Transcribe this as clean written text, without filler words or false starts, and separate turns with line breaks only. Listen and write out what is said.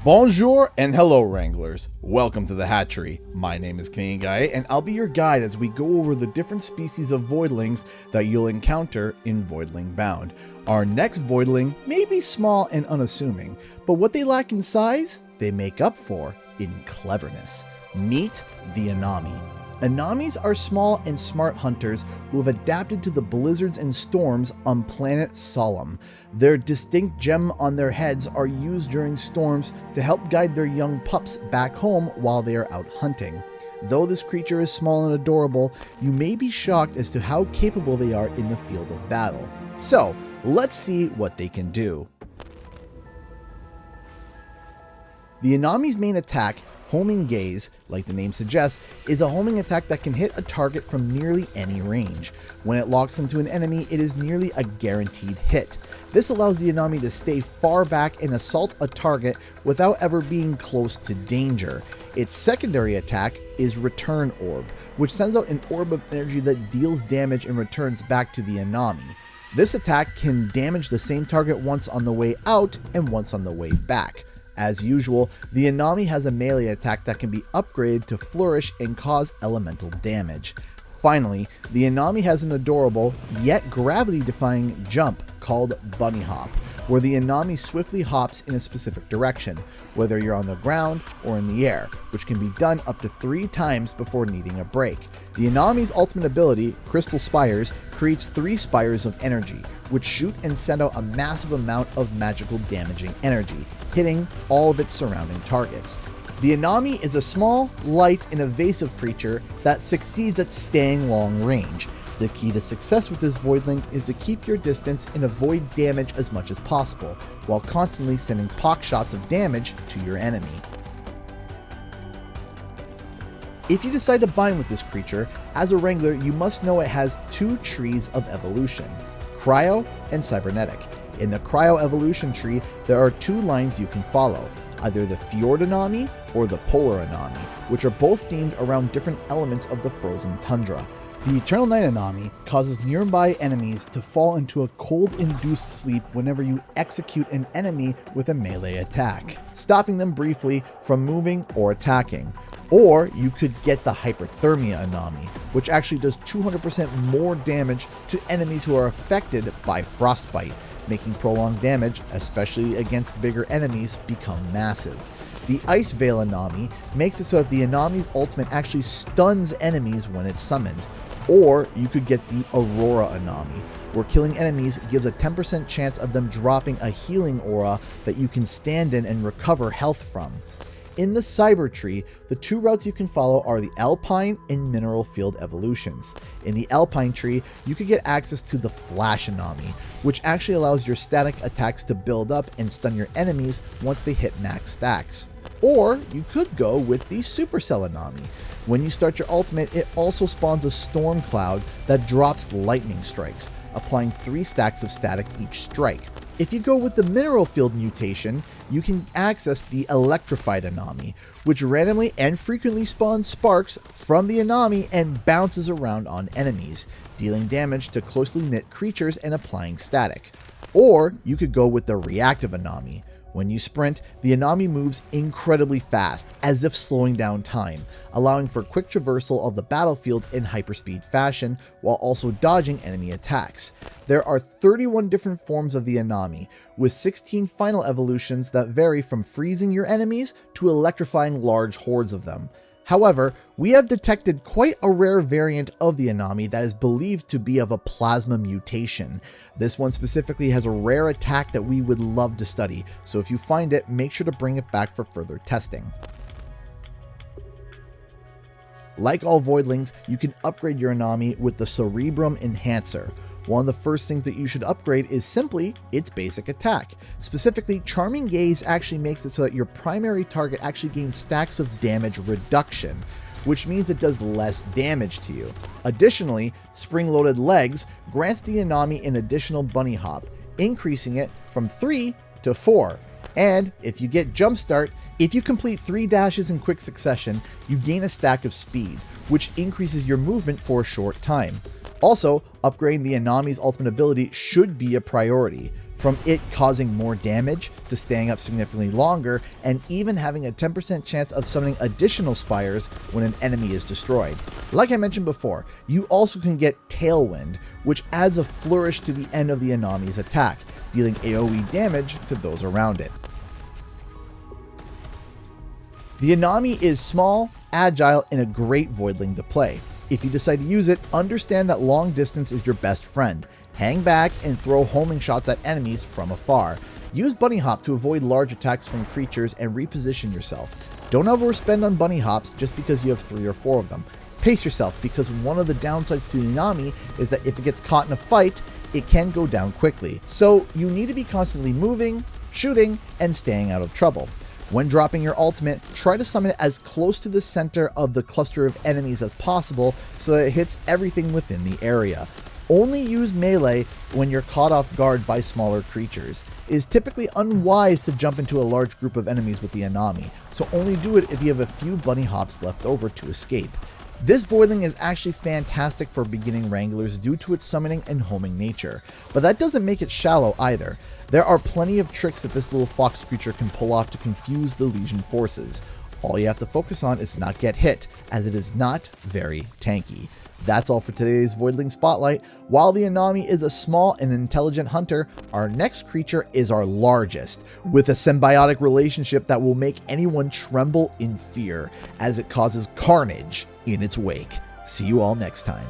Bonjour and hello Wranglers, welcome to the hatchery. My name is Canadian Guy and I'll be your guide as we go over the different species of voidlings that you'll encounter in Voidling Bound. Our next voidling may be small and unassuming, but what they lack in size, they make up for in cleverness. Meet the Anami. Anamis are small and smart hunters who have adapted to the blizzards and storms on planet Solemn. Their distinct gem on their heads are used during storms to help guide their young pups back home while they are out hunting. Though this creature is small and adorable, you may be shocked as to how capable they are in the field of battle. So, let's see what they can do. The Anami's main attack, Homing Gaze, like the name suggests, is a homing attack that can hit a target from nearly any range. When it locks into an enemy, it is nearly a guaranteed hit. This allows the Anami to stay far back and assault a target without ever being close to danger. Its secondary attack is Return Orb, which sends out an orb of energy that deals damage and returns back to the Anami. This attack can damage the same target once on the way out and once on the way back. As usual, the Anami has a melee attack that can be upgraded to flourish and cause elemental damage. Finally, the Anami has an adorable, yet gravity-defying jump called Bunny Hop, where the Anami swiftly hops in a specific direction, whether you're on the ground or in the air, which can be done up to 3 times before needing a break. The Anami's ultimate ability, Crystal Spires, creates 3 spires of energy, which shoot and send out a massive amount of magical damaging energy, hitting all of its surrounding targets. The Anami is a small, light, and evasive creature that succeeds at staying long range. The key to success with this voidling is to keep your distance and avoid damage as much as possible, while constantly sending pock shots of damage to your enemy. If you decide to bind with this creature, as a Wrangler you must know it has 2 trees of evolution, Cryo and Cybernetic. In the Cryo evolution tree, there are 2 lines you can follow, either the Fjord Anami or the Polar Anami, which are both themed around different elements of the frozen tundra. The Eternal Night Anami causes nearby enemies to fall into a cold-induced sleep whenever you execute an enemy with a melee attack, stopping them briefly from moving or attacking. Or you could get the Hyperthermia Anami, which actually does 200% more damage to enemies who are affected by frostbite, making prolonged damage, especially against bigger enemies, become massive. The Ice Veil Anami makes it so that the Anami's ultimate actually stuns enemies when it's summoned. Or you could get the Aurora Anami, where killing enemies gives a 10% chance of them dropping a healing aura that you can stand in and recover health from. In the Cyber tree, the 2 routes you can follow are the Alpine and Mineral Field evolutions. In the Alpine tree, you could get access to the Flash Anami, which actually allows your static attacks to build up and stun your enemies once they hit max stacks. Or you could go with the Supercell Anami. When you start your ultimate, it also spawns a Storm Cloud that drops lightning strikes, applying 3 stacks of static each strike. If you go with the Mineral Field mutation, you can access the Electrified Anami, which randomly and frequently spawns sparks from the Anami and bounces around on enemies, dealing damage to closely knit creatures and applying static. Or you could go with the Reactive Anami. When you sprint, the Anami moves incredibly fast, as if slowing down time, allowing for quick traversal of the battlefield in hyperspeed fashion, while also dodging enemy attacks. There are 31 different forms of the Anami, with 16 final evolutions that vary from freezing your enemies to electrifying large hordes of them. However, we have detected quite a rare variant of the Anami that is believed to be of a plasma mutation. This one specifically has a rare attack that we would love to study, so if you find it, make sure to bring it back for further testing. Like all voidlings, you can upgrade your Anami with the Cerebrum Enhancer. One of the first things that you should upgrade is simply its basic attack. Specifically, Charming Gaze actually makes it so that your primary target actually gains stacks of damage reduction, which means it does less damage to you. Additionally, Spring-Loaded Legs grants the Anami an additional Bunny Hop, increasing it from 3 to 4. And if you get Jumpstart, if you complete 3 dashes in quick succession, you gain a stack of speed, which increases your movement for a short time. Also, upgrading the Anami's ultimate ability should be a priority. from it causing more damage to staying up significantly longer, and even having a 10% chance of summoning additional spires when an enemy is destroyed. Like I mentioned before, you also can get Tailwind, which adds a flourish to the end of the Anami's attack, dealing AoE damage to those around it. The Anami is small, agile, and a great Voidling to play. If you decide to use it, understand that long distance is your best friend. Hang back and throw homing shots at enemies from afar. Use Bunny Hop to avoid large attacks from creatures and reposition yourself. Don't overspend on Bunny Hops just because you have 3 or 4 of them. Pace yourself, because one of the downsides to the Anami is that if it gets caught in a fight, it can go down quickly. So you need to be constantly moving, shooting, and staying out of trouble. When dropping your ultimate, try to summon it as close to the center of the cluster of enemies as possible so that it hits everything within the area. Only use melee when you're caught off guard by smaller creatures. It is typically unwise to jump into a large group of enemies with the Anami, so only do it if you have a few bunny hops left over to escape. This Voidling is actually fantastic for beginning Wranglers due to its summoning and homing nature, but that doesn't make it shallow either. There are plenty of tricks that this little fox creature can pull off to confuse the Legion forces. All you have to focus on is to not get hit, as it is not very tanky. That's all for today's Voidling Spotlight. While the Anami is a small and intelligent hunter, our next creature is our largest, with a symbiotic relationship that will make anyone tremble in fear, as it causes carnage in its wake. See you all next time.